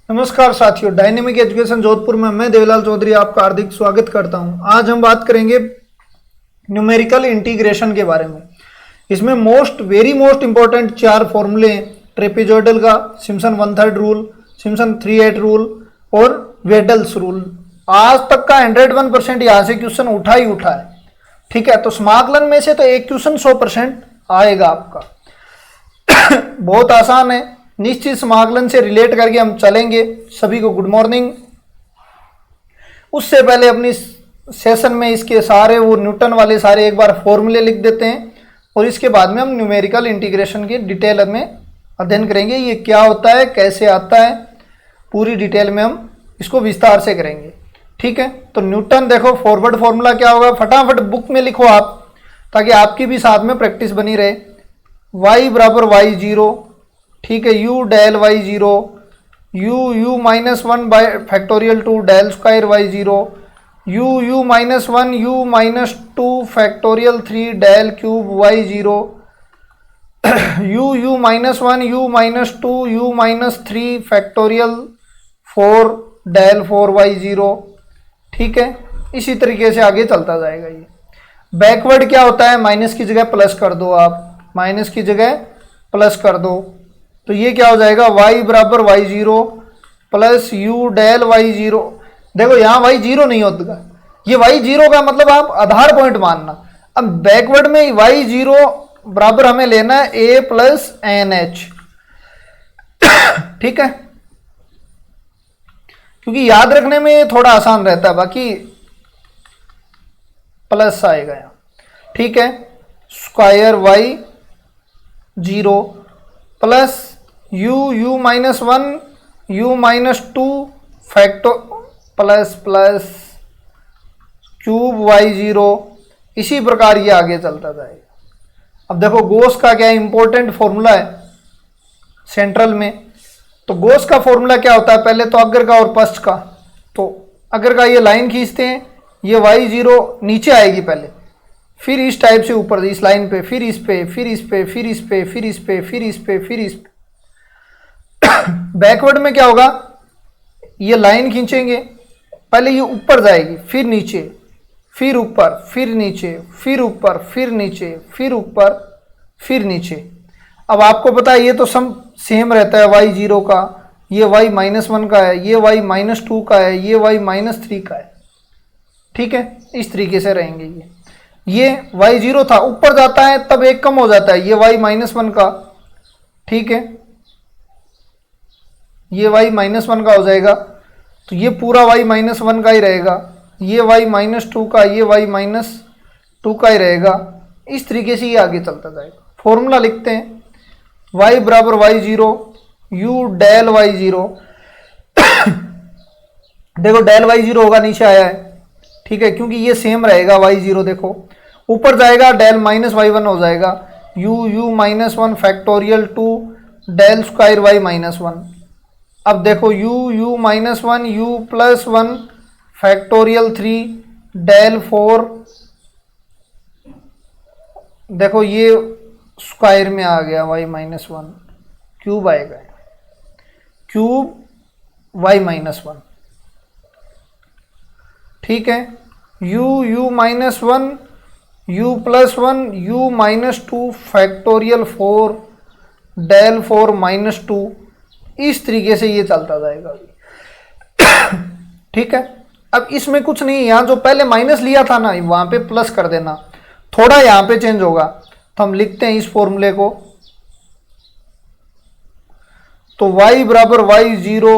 नमस्कार साथियों, dynamic education Jodhpur में मैं देवलाल चौधरी आपका हार्दिक स्वागत करता हूं। आज हम बात करेंगे न्यूमेरिकल इंटीग्रेशन के बारे में। इसमें वेरी मोस्ट इंपॉर्टेंट 4 फॉर्मूले हैं। ट्रेपेजॉइडल का सिम्पसन 1/3 रूल, सिम्पसन 3/8 रूल और वेडल्स रूल। आज तक का 101% यहाँ से क्वेश्चन उठा ही उठा है। ठीक है, तो समाकलन में से तो एक क्वेश्चन 100% आएगा आपका। बहुत आसान है, निश्चित समाकलन से रिलेट करके हम चलेंगे। सभी को गुड मॉर्निंग। उससे पहले अपनी सेशन में इसके सारे वो न्यूटन वाले सारे एक बार फॉर्मूले लिख देते हैं और इसके बाद में हम न्यूमेरिकल इंटीग्रेशन की डिटेल में अध्ययन करेंगे। ये क्या होता है, कैसे आता है, पूरी डिटेल में हम इसको विस्तार से करेंगे। ठीक है, तो न्यूटन देखो फॉरवर्ड फॉर्मूला क्या होगा, फटाफट बुक में लिखो आप, ताकि आपकी भी साथ में प्रैक्टिस बनी रहे। y बराबर y0, ठीक है, u del y0, u -1 by factorial 2 del square y0, u -1 u -2 factorial 3 del cube y0, u -1 u -2 u -3 factorial 4 del 4y0। ठीक है, इसी तरीके से आगे चलता जाएगा। ये बैकवर्ड क्या होता है, माइनस की जगह प्लस कर दो, आप माइनस की जगह प्लस कर दो, तो ये क्या हो जाएगा, y बराबर y0 plus u del y0। देखो यहाँ y0 नहीं होता, ये y0 का मतलब आप आधार पॉइंट मानना। अब बैकवर्ड में y0 बराबर हमें लेना है a प्लस NH। ठीक है, क्योंकि याद रखने में ये थोड़ा आसान रहता है, बाकी प्लस आएगा यहाँ। ठीक है, square y0 plus u -1 u -2 facto plus cube y0। इसी प्रकार ये आगे चलता जाएगा। अब देखो गॉस का क्या इंपॉर्टेंट फॉर्मूला है सेंट्रल में। तो गॉस का फॉर्मूला क्या होता है, पहले तो अग्र का और पश्च का। तो अग्र का ये लाइन खींचते हैं, ये y0 नीचे आएगी पहले, फिर इस टाइप से ऊपर इस लाइन पे, फिर इस पे, फिर इस पे, फिर इस पे, फिर इस पे, फिर इस पे, फिर इस पे। बैकवर्ड में क्या होगा, ये लाइन खींचेंगे, पहले ये ऊपर जाएगी, फिर नीचे, फिर ऊपर, फिर नीचे, फिर ऊपर, फिर नीचे, फिर ऊपर, फिर नीचे। अब आपको पता है ये तो सम सेम रहता है y0 का, ये y -1 का है, ये y -2 का है, ये y -3 का है। ठीक है, इस तरीके से रहेंगे। ये y0 था, ऊपर जाता है तब एक कम हो जाता है, ये y -1 का। ठीक है, ये y -1 का हो जाएगा, तो ये पूरा y -1 का ही रहेगा, ये y -2 का, ये y -2 का ही रहेगा। इस तरीके से ये आगे चलता जाएगा। फॉर्मूला लिखते हैं, y बराबर y0 u डेल y0। देखो डेल y0 होगा, नीचे आया है। ठीक है, क्योंकि ये सेम रहेगा y0। देखो ऊपर जाएगा, डेल -y1 हो जाएगा, u -1 factorial 2 del square y -1। अब देखो u -1 u +1 फैक्टोरियल 3 डेल 4। देखो ये स्क्वायर में आ गया y -1, क्यूब आएगा, क्यूब y -1। ठीक है, u -1 u +1 u -2 factorial 4 del 4 -2। इस तरीके से ये चलता जाएगा। ठीक है, अब इसमें कुछ नहीं, यहाँ जो पहले माइनस लिया था ना, वहां पे प्लस कर देना, थोड़ा यहाँ पे चेंज होगा। तो हम लिखते हैं इस फॉर्मूले को, तो y बराबर y0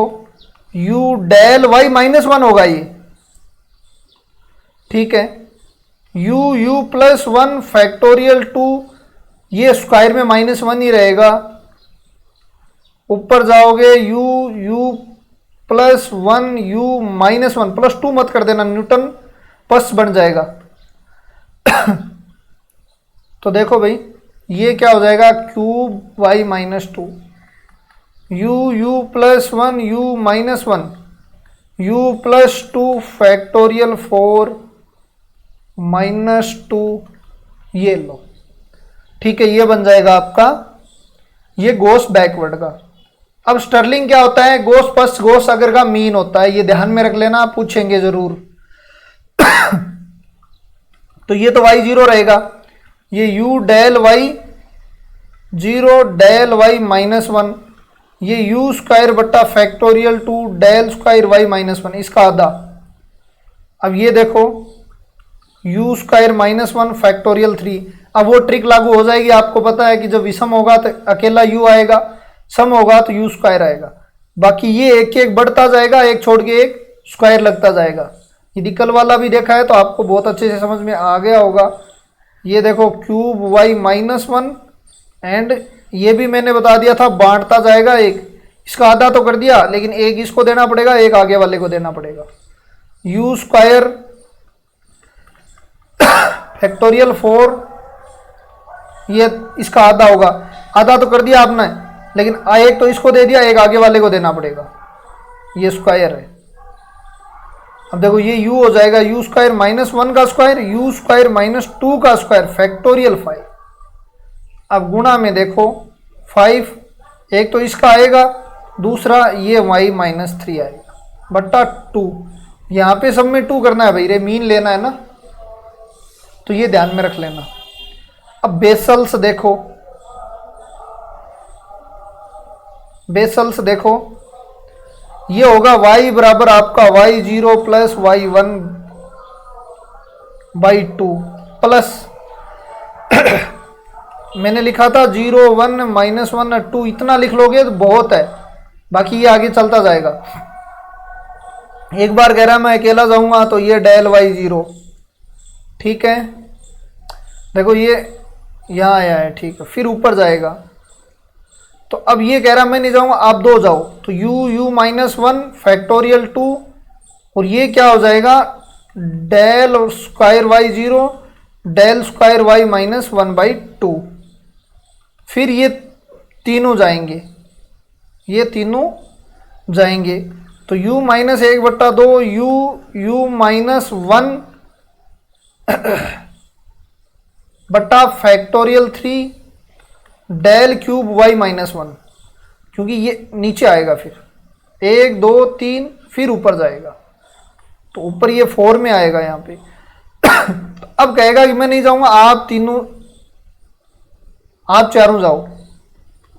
u डेल y -1 होगा ये। ठीक है, u +1 फैक्टोरियल 2, ये स्क्वायर में -1 ही रहेगा। ऊपर जाओगे u +1 u -1 +2 मत कर देना, न्यूटन प्लस बन जाएगा। तो देखो भाई ये क्या हो जाएगा, cube y -2 u +1 u -1 u +2 factorial 4 -2, ये लो। ठीक है, ये बन जाएगा आपका ये गॉस बैकवर्ड का। अब स्टर्लिंग क्या होता है, गोस प्लस गोस अगर का मीन होता है, ये ध्यान में रख लेना, आप पूछेंगे जरूर। तो ये तो y जीरो रहेगा, ये u del y zero del y minus one, ये u स्क्वायर बट्टा factorial 2 del square y minus one, इसका आधा। अब ये देखो u square minus one factorial 3। अब वो ट्रिक लागू हो जाएगी, आपको पता है कि जब विषम होगा तो अकेला u आएगा, सम होगा तो u स्क्वायर आएगा, बाकी ये एक एक बढ़ता जाएगा, एक छोड़ के एक स्क्वायर लगता जाएगा। ये डिकल वाला भी देखा है तो आपको बहुत अच्छे से समझ में आ गया होगा। ये देखो cube y minus one, and ये भी मैंने बता दिया था बांटता जाएगा, एक इसका आधा तो कर दिया, लेकिन एक इसको देना पड़ेगा, एक आगे वाले को देना पड़ेगा। u स्क्वायर फैक्टोरियल 4, ये इसका आधा होगा, आधा तो कर दिया आपने, लेकिन एक तो इसको दे दिया, एक आगे वाले को देना पड़ेगा, ये स्क्वायर है। अब देखो ये u हो जाएगा u स्क्वायर माइनस वन का स्क्वायर, u स्क्वायर माइनस 2 का स्क्वायर फैक्टोरियल 5। अब गुणा में देखो 5, एक तो इसका आएगा, दूसरा ये y माइनस 3 आएगा बट्टा 2। यहाँ पे सब में 2 करना है भाई, रे मीन लेना है ना, तो ये ध्यान में रख लेना। अब बेसल्स देखो, बेसल्स देखो, ये होगा y बराबर आपका y zero plus y one by 2 plus मैंने लिखा था 0 1 माइनस 1 2, इतना लिख लोगे तो बहुत है, बाकी ये आगे चलता जाएगा। एक बार कह रहा मैं अकेला जाऊंगा तो ये डेल y जीरो, ठीक है, देखो ये यहाँ आया है, ठीक है, फिर ऊपर जाएगा। तो अब ये कह रहा मैं नहीं जाऊंगा, आप दो जाओ, तो u माइनस वन फैक्टोरियल 2, और ये क्या हो जाएगा del square y zero del square y minus 1 by 2। फिर ये तीनों जाएंगे, ये तीनों जाएंगे, तो u माइनस 1 बट्टा 2 u माइनस 1 बट्टा factorial 3 del cube y minus 1, क्योंकि ये नीचे आएगा, फिर 1 2 3 फिर ऊपर जाएगा, तो ऊपर ये 4 में आएगा यहाँ पे। अब कहेगा कि मैं नहीं जाऊंगा, आप तीनों, आप चारों जाओ,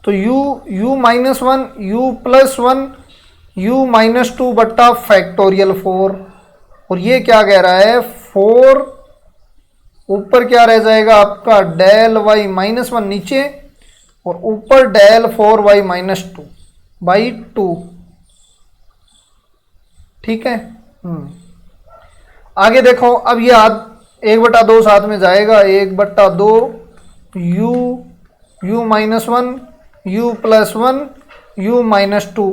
तो u minus 1 u plus 1 u minus 2 बट्टा फैक्टोरियल 4, और ये क्या कह रहा है 4, ऊपर क्या रह जाएगा आपका डेल y माइनस 1 नीचे, और ऊपर डेल 4y माइनस 2 बाई 2, ठीक है। आगे देखो, अब ये 1 बटा 2 साथ में जाएगा, 1 बटा 2 u minus 1 u plus 1 u minus 2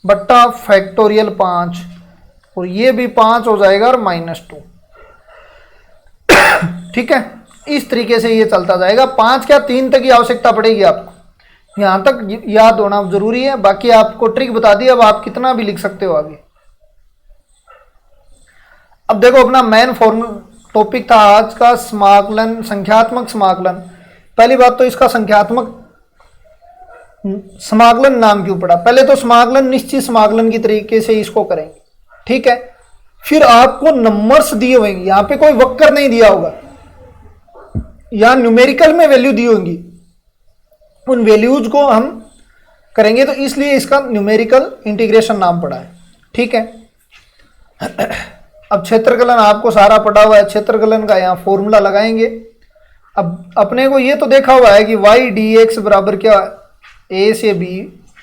बट्टा फैक्टोरियल 5, और ये भी 5 हो जाएगा और माइनस 2, ठीक है। इस तरीके से ये चलता जाएगा, 5 क्या 3 तक की आवश्यकता पड़ेगी आपको, यहाँ तक याद होना जरूरी है, बाकी आपको ट्रिक बता दी, अब आप कितना भी लिख सकते हो आगे। अब देखो अपना मेन टॉपिक था आज का समाकलन, संख्यात्मक समाकलन। पहली बात तो इसका संख्यात्मक समाकलन नाम क्यों पड़ा, पहले तो समाकलन निश्चित समाकलन की तरीके से इसको करेंगे, ठीक है। फिर आपको नंबर्स दिए होंगे, यहाँ पे कोई वक्र नहीं दिया होगा, यहाँ न्यूमेरिकल में वैल्यू दी होंगी, उन वैल्यूज को हम करेंगे, तो इसलिए इसका न्यूमेरिकल इंटीग्रेशन नाम पड़ा है, ठीक है। अब क्षेत्रकलन आपको सारा पढ़ा हुआ है, क्षेत्रकलन का यहाँ फॉर्मूला लगाएंगे। अब अपने को ये तो देखा हुआ है कि y dx बराबर क्या, a से b,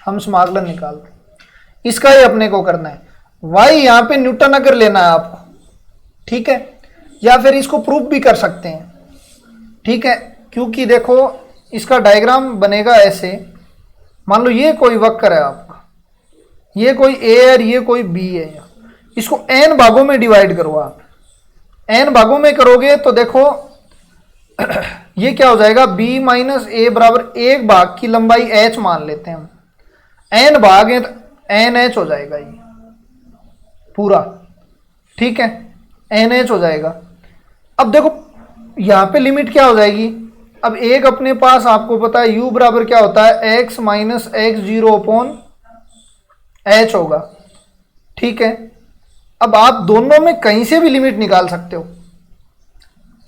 हम समाकलन निकाल रहे हैं, इसका ही अपने को करना है। y यहाँ पे न्यूटन अगर लेना है आपको, ठीक है, या फिर इसको प्रूफ भी कर सकते हैं, ठीक है, क्योंकि देखो इसका डायग्राम बनेगा ऐसे, मान लो ये कोई वक्र है आपका, ये कोई a है और ये कोई b है, इसको n भागों में डिवाइड करो आप, n भागों में करोगे तो देखो ये क्या हो जाएगा, b माइनस a बराबर 1 भाग की लंबाई h मान लेते हैं हम, n भाग है तो nh हो जाएगा ये पूरा, ठीक है, nh हो जाएगा। अब देखो यहाँ पे लिमिट क्या हो जाएगी, अब एक अपने पास आपको पता है u बराबर क्या होता है x minus x zero upon H होगा। ठीक है, अब आप दोनों में कहीं से भी लिमिट निकाल सकते हो,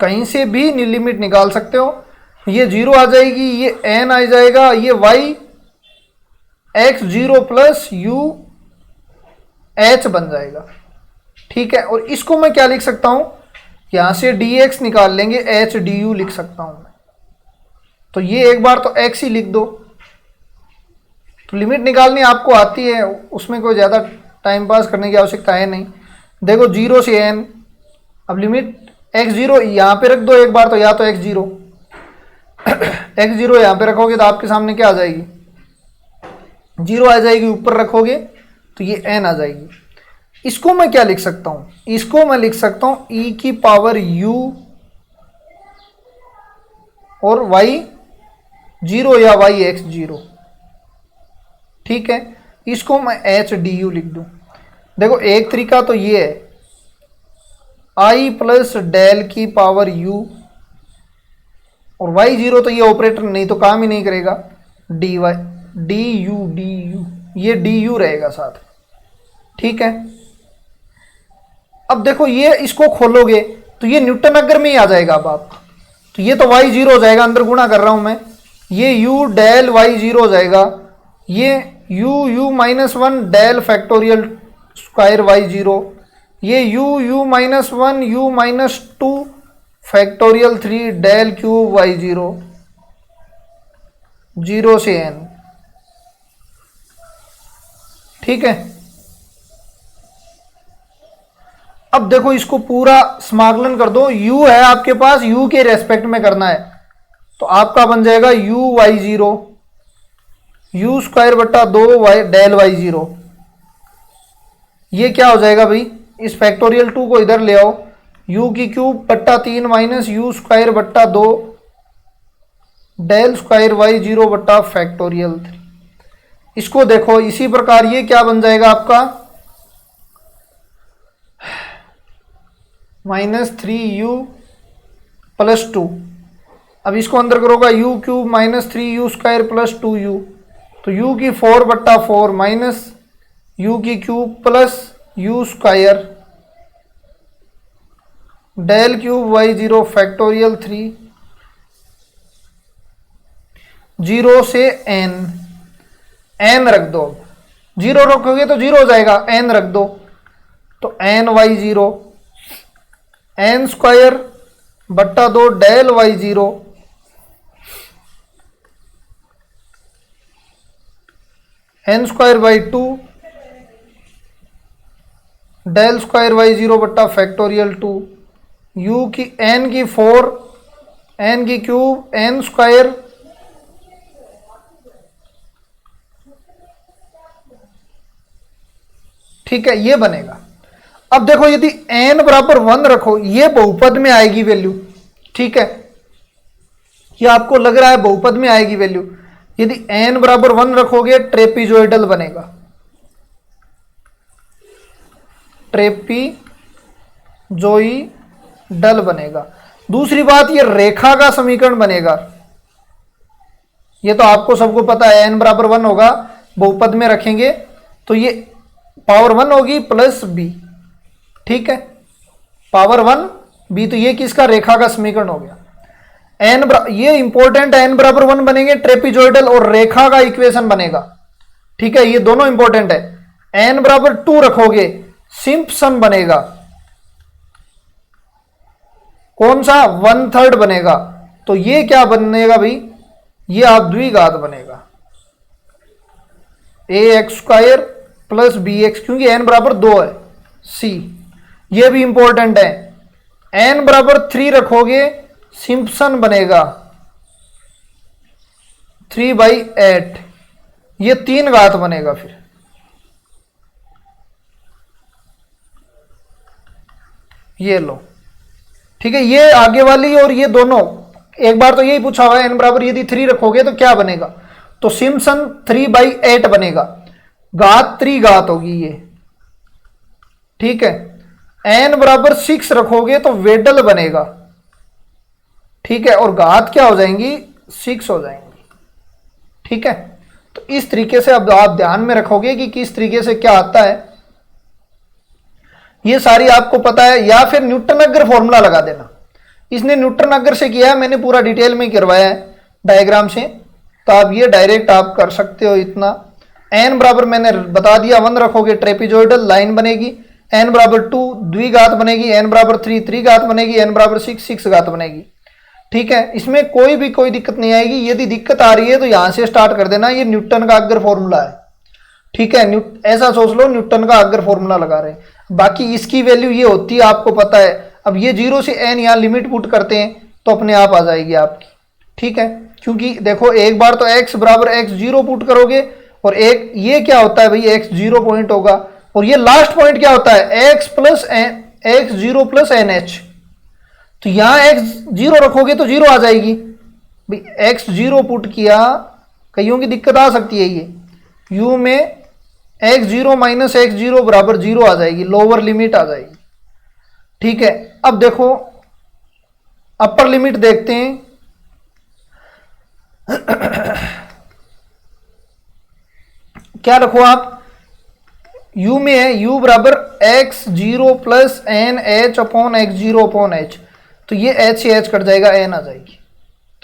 कहीं से भी लिमिट निकाल सकते हो। ये 0 आ जाएगी, ये n आ जाएगा, ये y x0 plus u h बन जाएगा। ठीक है, और इसको मैं क्या लिख सकता हूं, यहां से dx निकाल लेंगे, h du लिख सकता हूं मैं। तो ये एक बार तो x ही लिख दो। तो लिमिट निकालनी आपको आती है, उसमें कोई ज़्यादा टाइम पास करने की आवश्यकता है नहीं। देखो 0 से n, अब लिमिट x0 यहाँ पे रख दो एक बार, तो या तो x0 x0 यहाँ पे रखोगे तो आपके सामने क्या आ जाएगी, 0 आ जाएगी, ऊपर रखोगे तो ये n आ जाएगी। इसको मैं क्या लिख सकता हूँ, इसको मैं लिख सकता हूँ e की पावर u और y0 या yx0। ठीक है, इसको मैं h du लिख दूं। देखो एक तरीका तो ये है, i प्लस डेल की पावर u और y0, तो ये ऑपरेटर नहीं तो काम ही नहीं करेगा, dy du ये du रहेगा साथ। ठीक है, अब देखो ये इसको खोलोगे तो ये न्यूटन अगर में ही आ जाएगा। अब आप तो ये तो y0 हो जाएगा, अंदर गुणा कर रहा हूं मैं, ये u डेल y0 हो जाएगा, ये u -1 del factorial square y0, ये u -1 u -2 factorial 3 del cube y0, 0 से n। ठीक है, अब देखो इसको पूरा समाकलन कर दो, u है आपके पास, u के रेस्पेक्ट में करना है, तो आपका बन जाएगा u y0 u स्क्वायर बट्टा 2 डेल y0। ये क्या हो जाएगा भाई, इस फैक्टोरियल 2 को इधर ले आओ, u की क्यूब बट्टा 3 माइनस u स्क्वायर बट्टा 2 डेल स्क्वायर y0 बट्टा फैक्टोरियल 3। इसको देखो इसी प्रकार ये क्या बन जाएगा आपका -3u प्लस 2। अब इसको अंदर करोगा u cube minus 3u square plus 2u, तो u की 4 बट्टा 4 माइनस u की cube plus u square del cube y0 factorial 3, 0 से n रख दो। 0 रखोगे तो 0 हो जाएगा, n रख दो तो n y0 n स्क्वायर बट्टा 2 del y0 n square by 2 del square y0 बट्टा फैक्टोरियल 2, u की n की 4 n की क्यूब n स्क्वायर ठीक है, ये बनेगा। अब देखो यदि n बराबर 1 रखो, ये बहुपद में आएगी वैल्यू। ठीक है, ये आपको लग रहा है बहुपद में आएगी वैल्यू। यदि n बराबर 1 रखोगे ट्रेपीजोइडल बनेगा, ट्रेपीजोइडल बनेगा। दूसरी बात, ये रेखा का समीकरण बनेगा। ये तो आपको सबको पता है, n बराबर 1 होगा, बहुपद में रखेंगे तो ये पावर 1 होगी प्लस b। ठीक है, पावर 1 b, तो ये किसका, रेखा का समीकरण हो गया। ये इंपॉर्टेंट है, n बराबर 1 बनेंगे ट्रेपीजोइडल और रेखा का इक्वेशन बनेगा। ठीक है, ये दोनों इंपॉर्टेंट है। n बराबर 2 रखोगे सिम्पसन बनेगा, कौन सा, 1/3 बनेगा। तो ये क्या बनेगा भाई, ये आप द्विघात बनेगा, ax स्क्वायर प्लस bx, क्योंकि n बराबर 2 है। c, ये भी इंपॉर्टेंट है। n बराबर 3 रखोगे सिम्पसन बनेगा 3/8, ये 3 घात बनेगा। फिर ये लो, ठीक है, ये आगे वाली और ये दोनों, एक बार तो यही पूछा हुआ है, n बराबर यदि 3 रखोगे तो क्या बनेगा, तो सिम्पसन 3/8 बनेगा, घात 3 घात होगी ये। ठीक है, n बराबर 6 रखोगे तो वेडल बनेगा। ठीक है, और घात क्या हो जाएंगी, 6 हो जाएंगी। ठीक है, तो इस तरीके से अब आप ध्यान में रखोगे कि किस तरीके से क्या आता है, ये सारी आपको पता है। या फिर न्यूटन अगर फॉर्मूला लगा देना, इसने न्यूटन अगर से किया है, मैंने पूरा डिटेल में करवाया है डायग्राम से, तो आप ये डायरेक्ट आप कर सकते हो। इतना n बराबर मैंने बता दिया 1 रखोगे ट्रेपिजोइडल लाइन बनेगी, n बराबर 2 द्विघात बनेगी, n बराबर 3 त्रिघात बनेगी, n बराबर 6 घात बनेगी। ठीक है, इसमें कोई दिक्कत नहीं आएगी। यदि दिक्कत आ रही है तो यहां से स्टार्ट कर देना, ये न्यूटन का अगर फॉर्मूला है। ठीक है, ऐसा सोच लो न्यूटन का अगर फॉर्मूला लगा रहे हैं। बाकी इसकी वैल्यू ये होती है, आपको पता है। अब ये 0 से n यहाँ लिमिट पुट करते हैं तो अपने आप आ जाएगी आपकी। ठीक है, क्योंकि देखो एक बार तो x बराबर x0 पुट करोगे, और एक ये क्या होता है भाई, x0 पॉइंट होगा, और ये लास्ट पॉइंट क्या होता है, x0 प्लस nh। तो यहां x0 रखोगे तो 0 आ जाएगी भाई। x0 पुट किया, कईयों की दिक्कत आ सकती है, ये u में x0 माइनस x0 बराबर 0 आ जाएगी, लोअर लिमिट आ जाएगी। ठीक है, अब देखो अपर लिमिट देखते हैं। क्या रखो आप, u में है u बराबर x0 plus N H upon x0 upon h, तो ये h से h कट जाएगा, n आ जाएगी।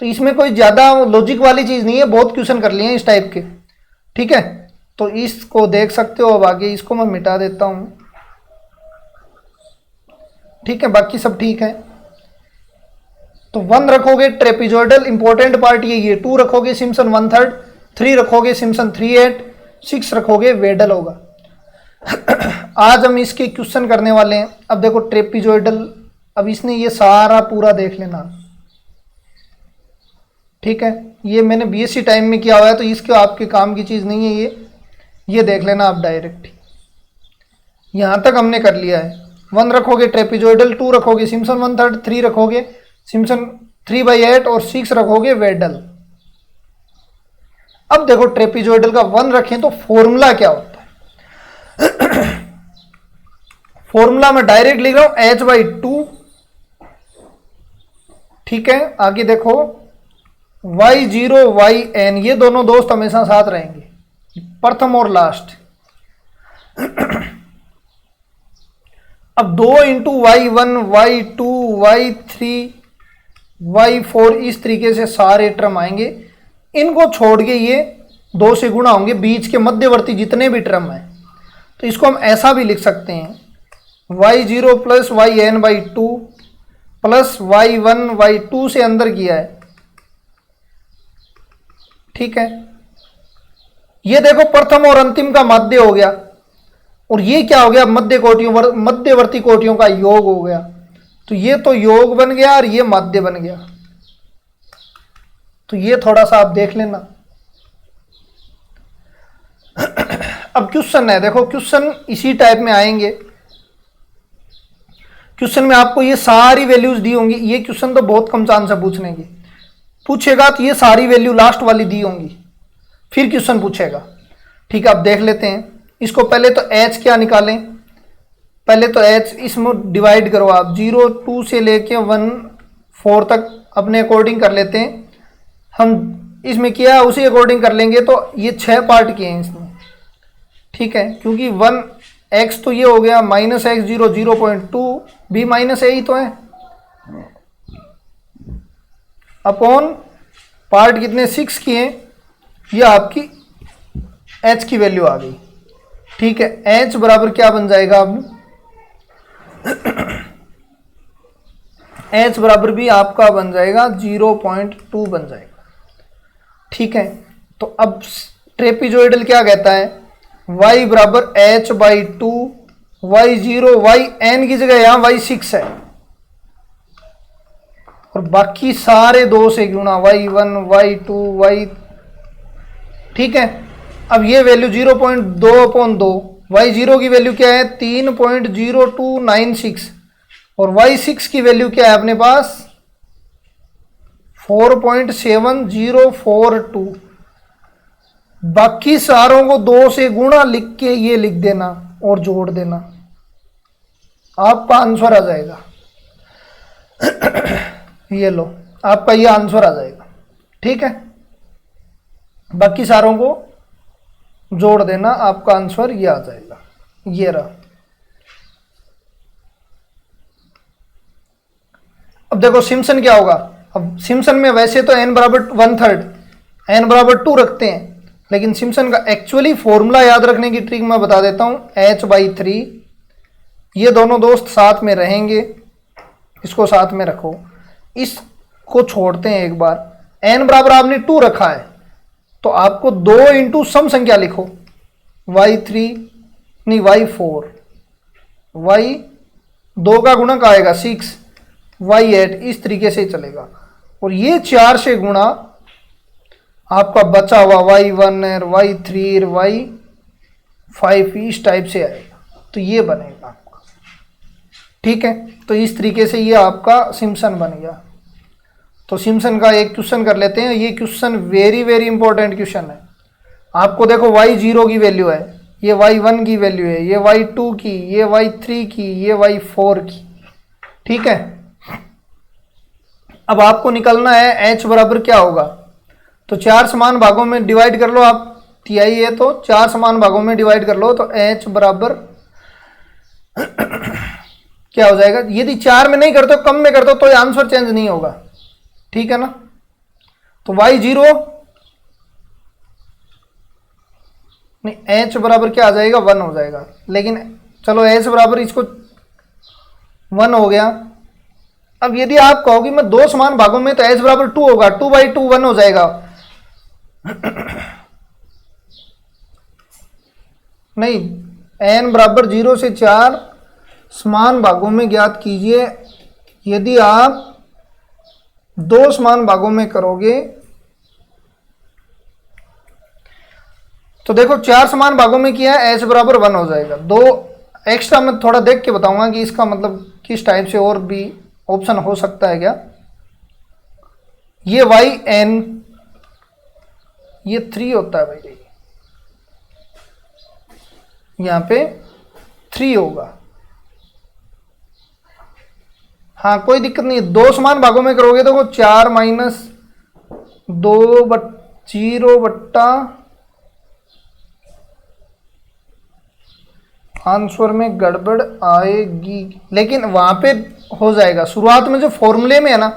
तो इसमें कोई ज्यादा लॉजिक वाली चीज नहीं है, बहुत क्वेश्चन कर लिए हैं इस टाइप के। ठीक है, तो इसको देख सकते हो। अब आगे इसको मैं मिटा देता हूं। ठीक है, बाकी सब ठीक है। तो 1 रखोगे ट्रेपिजोइडल, इंपॉर्टेंट पार्ट ये 2 रखोगे सिम्पसन 1/3, 3 रखोगे सिम्पसन 3/8, 6 रखोगे वेडल होगा। आज हम इसके क्वेश्चन करने वाले हैं। अब देखो ट्रेपिजोइडल, अब इसने ये सारा पूरा देख लेना। ठीक है, ये मैंने बीएससी टाइम में किया हुआ है, तो इसके आपके काम की चीज़ नहीं है ये देख लेना आप डायरेक्ट। यहाँ तक हमने कर लिया है। 1 रखोगे ट्रेपिजोइडल, 2 रखोगे सिम्पसन 1/3, 3 रखोगे सिम्पसन 3/8 और 6 रखोगे वेडल। अब देखो ट्रेपिजोइडल का 1 रखें तो फॉर्मूला क्या होता है। फॉर्मूला मैं डायरेक्ट लिख रहा हूं h/2। ठीक है, आगे देखो y0 yn, ये दोनों दोस्त हमेशा साथ रहेंगे, प्रथम और लास्ट। अब 2 into y1 y2 y3 y4 इस तरीके से सारे टर्म आएंगे। इनको छोड़ के ये 2 से गुणा होंगे, बीच के मध्यवर्ती जितने भी टर्म हैं। तो इसको हम ऐसा भी लिख सकते हैं, y0 plus yn/2 plus y1 y2 से अंदर किया है। ठीक है, ये देखो प्रथम और अंतिम का माध्य हो गया, और ये क्या हो गया, मध्यवर्ती कोटियों का योग हो गया। तो ये तो योग बन गया और ये माध्य बन गया। तो ये थोड़ा सा आप देख लेना। अब क्वेश्चन है, देखो क्वेश्चन इसी टाइप में आएंगे। क्वेश्चन में आपको ये सारी वैल्यूज दी होंगी। ये क्वेश्चन तो बहुत कम चांस है पूछने की, पूछेगा तो ये सारी वैल्यू लास्ट वाली दी होंगी, फिर क्वेश्चन पूछेगा। ठीक है, अब देख लेते हैं इसको। पहले तो h क्या निकालें, पहले तो h इसमें डिवाइड करो आप, 0 2 से लेके 1 4 तक अपने अकॉर्डिंग कर लेते हैं। हम इसमें किया उसी अकॉर्डिंग कर लेंगे। तो ये 6 पार्ट किए हैं इसमें। ठीक है, क्योंकि 1x तो ये हो गया, माइनस x0 0.2 भी माइनस ही तो है, अपॉन पार्ट कितने 6 किए, ये आपकी h की वैल्यू आ गई। ठीक है, h बराबर क्या बन जाएगा अब, h बराबर भी आपका बन जाएगा 0.2 बन जाएगा। ठीक है, तो अब ट्रेपिजोइडल क्या कहता है, y बराबर h/2, y0 yn की जगह यहां y6 है, और बाकी सारे 2 से गुणा, y1 y2 y। ठीक है, अब ये वैल्यू 0.2/2, y0 की वैल्यू क्या है 3.0296, और y6 की वैल्यू क्या है अपने पास 4.7042। बाकी सारों को 2 से गुणा लिख के ये लिख देना और जोड़ देना, आपका आंसर आ जाएगा। ये लो, आपका ये आंसर आ जाएगा। ठीक है, बाकी सारों को जोड़ देना, आपका आंसर ये आ जाएगा, ये रहा। अब देखो सिम्पसन क्या होगा। अब सिम्पसन में वैसे तो n बराबर 1/3 n बराबर 2 रखते हैं, लेकिन सिम्पसन का एक्चुअली फॉर्मूला याद रखने की ट्रिक मैं बता देता हूं, h/3। ये दोनों दोस्त साथ में रहेंगे, इसको साथ में रखो, इसको छोड़ते हैं एक बार। n बराबर आपने 2 रखा है तो आपको 2 इंटू सम संख्या लिखो, y3 नहीं y4, y2 का गुणक आएगा 6, y8, इस तरीके से चलेगा। और ये 4 से गुणा आपका बचा हुआ y1 और y3 और y5 इस टाइप से आएगा, तो ये बनेगा आपका। ठीक है, तो इस तरीके से ये आपका सिम्पसन बन गया। तो सिम्पसन का एक क्वेश्चन कर लेते हैं। ये question very very important question है। आपको देखो y0 की वैल्यू है, ये y1 की वैल्यू है, ये y2 की, ये y3 की, ये y4 की। ठीक है, अब आपको निकलना है h बराबर क्या होगा। तो 4 समान भागों में डिवाइड कर लो आप, तिहाई है तो 4 समान भागों में डिवाइड कर लो, तो h बराबर क्या हो जाएगा। यदि 4 में नहीं करते हो, कम में करते हो, तो ये आंसर चेंज नहीं होगा। ठीक है ना, तो y0 नहीं, h बराबर क्या आ जाएगा, 1 हो जाएगा। लेकिन चलो h बराबर इसको 1 हो गया। अब यदि आप कहोगे मैं 2 समान भागों में, तो h बराबर 2 होगा, 2/2 1 हो जाएगा। नहीं, n बराबर 0 से 4 समान भागों में ज्ञात कीजिए। यदि आप 2 समान भागों में करोगे तो देखो 4 समान भागों में किया है, h बराबर 1 हो जाएगा। 2 एक्स्ट्रा मैं थोड़ा देख के बताऊंगा कि इसका मतलब किस टाइप से और भी ऑप्शन हो सकता है क्या। ये yn ये 3 होता है भाई, यहां पे 3 होगा। हाँ, कोई दिक्कत नहीं है। 2 समान भागों में करोगे तो वो 4 - 2/0 बट्टा आंसर में गड़बड़ आएगी, लेकिन वहां पे हो जाएगा। शुरुआत में जो फॉर्मूले में है ना,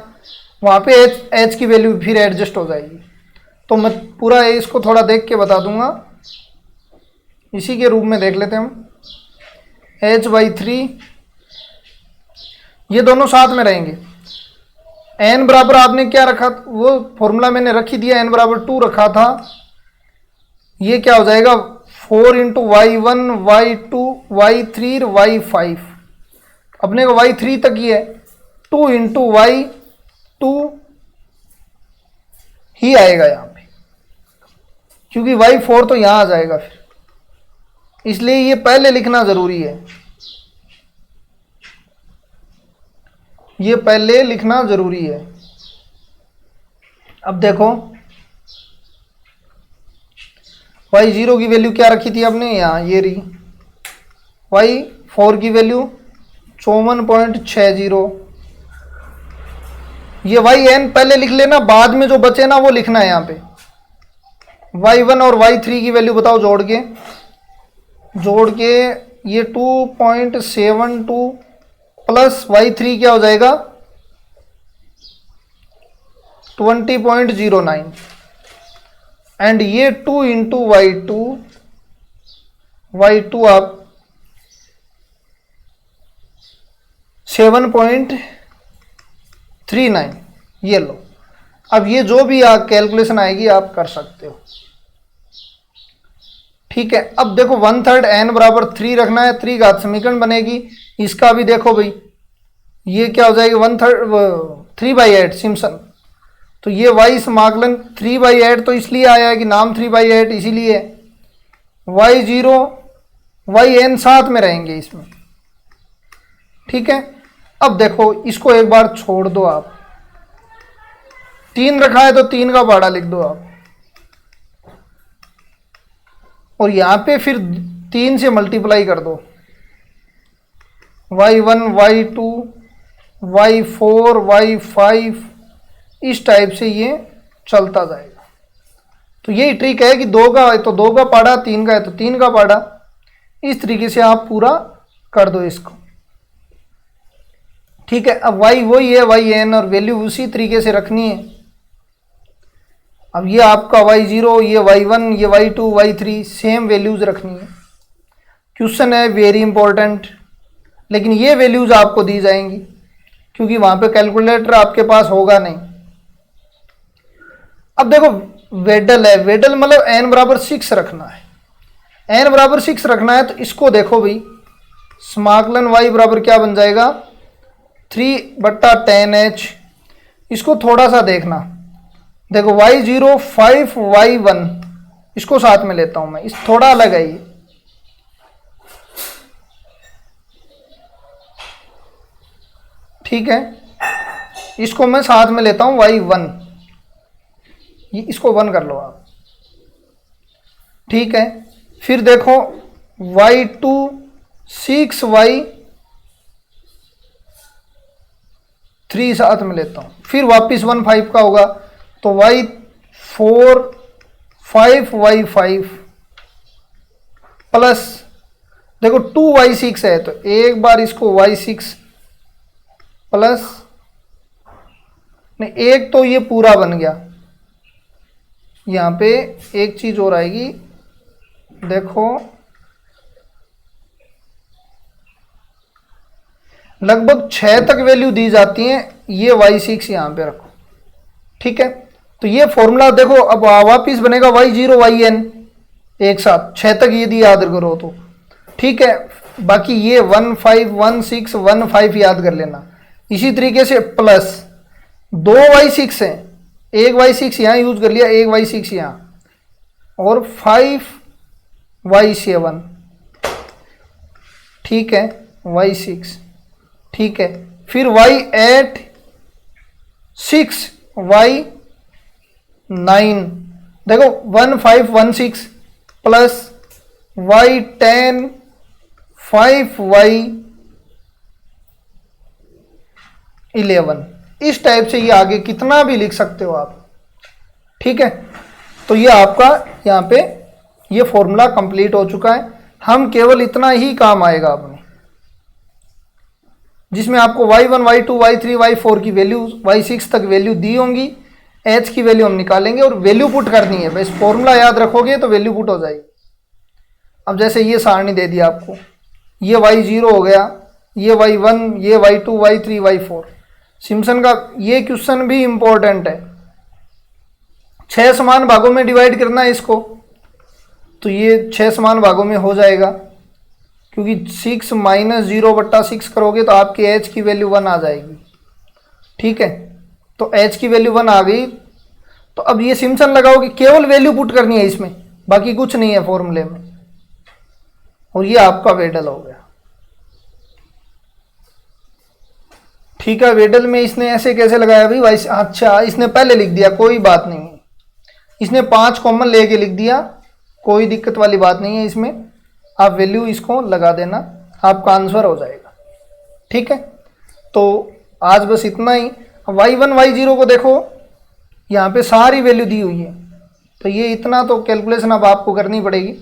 वहां पे h की वैल्यू फिर एडजस्ट हो जाएगी। तो मैं पूरा इसको थोड़ा देख के बता दूंगा, इसी के रूप में देख लेते हैं हम। h/3 ये दोनों साथ में रहेंगे। n बराबर आपने क्या रखा, वो फॉर्मूला मैंने रख ही दिया, n बराबर 2 रखा था। ये क्या हो जाएगा, 4 into y1 y2 y3 y5। अपने को y3 तक ही है, 2 इंटू y2 ही आएगा यहाँ पे, क्योंकि y4 तो यहाँ आ जाएगा फिर, इसलिए ये पहले लिखना जरूरी है। ये पहले लिखना जरूरी है। अब देखो y0 की वैल्यू क्या रखी थी आपने, यहाँ ये रही। y4 की वैल्यू 54.60। ये yn पहले लिख लेना, बाद में जो बचे ना वो लिखना है यहाँ पे। y1 और y3 की वैल्यू बताओ जोड़ के ये 2.72 प्लस y3 क्या हो जाएगा 20.09 एंड ये 2 इंटू y2 आप 7.39 ये लो। अब ये जो भी कैलकुलेशन आएगी आप कर सकते हो। ठीक है, अब देखो 1/3 n बराबर 3 रखना है, 3 घात समीकरण बनेगी। इसका भी देखो भाई, ये क्या हो जाएगी 3/8 सिम्पसन। तो ये y समाकलन 3/8 तो इसलिए आया है कि नाम 3/8 इसीलिए। y0 yn साथ में रहेंगे इसमें। ठीक है, अब देखो इसको एक बार छोड़ दो आप, 3 रखा है तो 3 का पहाड़ा लिख दो आप, और यहां पे फिर 3 से मल्टीप्लाई कर दो। y1 y2 y4 y5 इस टाइप से ये चलता जाएगा। तो यही ट्रिक है कि 2 का है तो 2 का पाड़ा, 3 का है तो 3 का पाड़ा, इस तरीके से आप पूरा कर दो इसको। ठीक है, अब y वही है yn और वैल्यू उसी तरीके से रखनी है। अब ये आपका y0, ये y1, ये y2, y3 सेम वैल्यूज रखनी है। क्वेश्चन है वेरी इंपॉर्टेंट, लेकिन ये वैल्यूज आपको दी जाएंगी क्योंकि वहां पे कैलकुलेटर आपके पास होगा नहीं। अब देखो वेडल है, वेडल मतलब n बराबर 6 रखना है, n बराबर 6 रखना है। तो इसको देखो भाई, समाकलन y बराबर क्या बन जाएगा 3/10h। इसको थोड़ा सा देखना, देखो y0 5y1, इसको साथ में लेता हूं मैं, इस थोड़ा अलग है ये। ठीक है, इसको मैं साथ में लेता हूं y1, ये इसको 1 कर लो आप। ठीक है, फिर देखो y2 6y3 साथ में लेता हूं, फिर वापिस 1 5 का होगा तो y4 5y5 प्लस देखो 2y6 है तो एक बार इसको y6 प्लस नहीं, एक तो ये पूरा बन गया। यहां पे एक चीज और आएगी, देखो लगभग 6 तक वैल्यू दी जाती है, ये y6 यहां पे रखो। ठीक है, तो ये फॉर्मूला देखो अब वापिस बनेगा y0 yn एक साथ 6 तक यदि याद करो तो। ठीक है, बाकी ये 1 5 1 6 1 5 याद कर लेना। इसी तरीके से प्लस 2 y6 है, एक y6 यहाँ यूज कर लिया, एक y6 यहाँ, और 5y7। ठीक है, y6। ठीक है, फिर y8 6y9, देखो 1 5 1 6 प्लस y10 5y11। इस टाइप से ये आगे कितना भी लिख सकते हो आप। ठीक है, तो ये आपका यहाँ पे ये फॉर्मूला कंप्लीट हो चुका है। हम केवल इतना ही काम आएगा अपने, जिसमें आपको y1 y2 y3 y4 की वैल्यू, y6 तक वैल्यू दी होंगी, h की वैल्यू हम निकालेंगे और वैल्यू पुट करनी है। बस फॉर्मूला याद रखोगे तो वैल्यू पुट हो जाएगी। अब जैसे ये सारणी दे दिया आपको, ये y0 हो गया, ये y1, ये y2 y3 y4। सिम्पसन का ये क्वेश्चन भी इंपॉर्टेंट है, 6 समान भागों में डिवाइड करना है इसको, तो ये 6 समान भागों में हो जाएगा क्योंकि 6 माइनस 0/6 करोगे तो आपकी h की वैल्यू 1 आ जाएगी। ठीक है, तो h की वैल्यू 1 आ गई, तो अब ये सिम्पसन लगाओगे, केवल वैल्यू पुट करनी है इसमें, बाकी कुछ नहीं है फॉर्मूले में, और ये आपका वेडल हो गया। ठीक है, वेडल में इसने ऐसे कैसे लगाया भाई, अच्छा इसने पहले लिख दिया, कोई बात नहीं है, इसने 5 कॉमन लेके लिख दिया, कोई दिक्कत वाली बात नहीं है इसमें। आप वैल्यू इसको लगा देना, आपका आंसर हो जाएगा। ठीक है, तो आज बस इतना ही। y1 y0 को देखो, यहाँ पे सारी वैल्यू दी हुई है, तो ये इतना तो कैलकुलेशन अब आपको करनी पड़ेगी।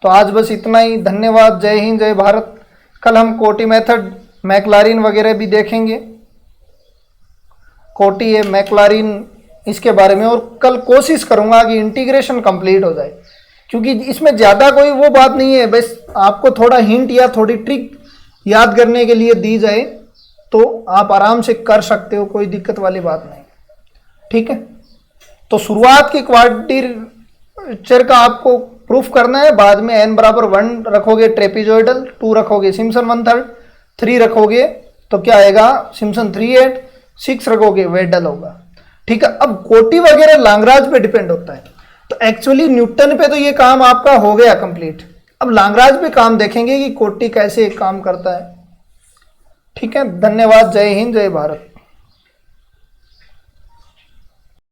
तो आज बस इतना ही, धन्यवाद, जय हिंद, जय भारत। कल हम कोटी मेथड, मैक्लारिन वगैरह भी देखेंगे, कोटी है, मैक्लारिन, इसके बारे में, और कल कोशिश करूंगा कि इंटीग्रेशन कंप्लीट हो जाए, क्योंकि इसमें ज़्यादा कोई वो बात नहीं है, बस आपको थोड़ा हिंट या थोड़ी ट्रिक याद करने के लिए दी जाए तो आप आराम से कर सकते हो, कोई दिक्कत वाली बात नहीं। ठीक है, तो शुरुआत की क्वाड्रेचर का आपको प्रूफ करना है, बाद में n बराबर 1 रखोगे ट्रेपिजॉइडल, 2 रखोगे सिम्पसन 1/3, 3 रखोगे तो क्या आएगा सिम्पसन 3/8, 6 रखोगे वेडल होगा। ठीक है, अब कोटी वगैरह लांगराज पे डिपेंड होता है, तो एक्चुअली न्यूटन पे तो ये काम आपका हो गया कंप्लीट। अब लांगराज पे काम देखेंगे कि कोटी कैसे काम करता है। ठीक है, धन्यवाद, जय हिंद, जय भारत।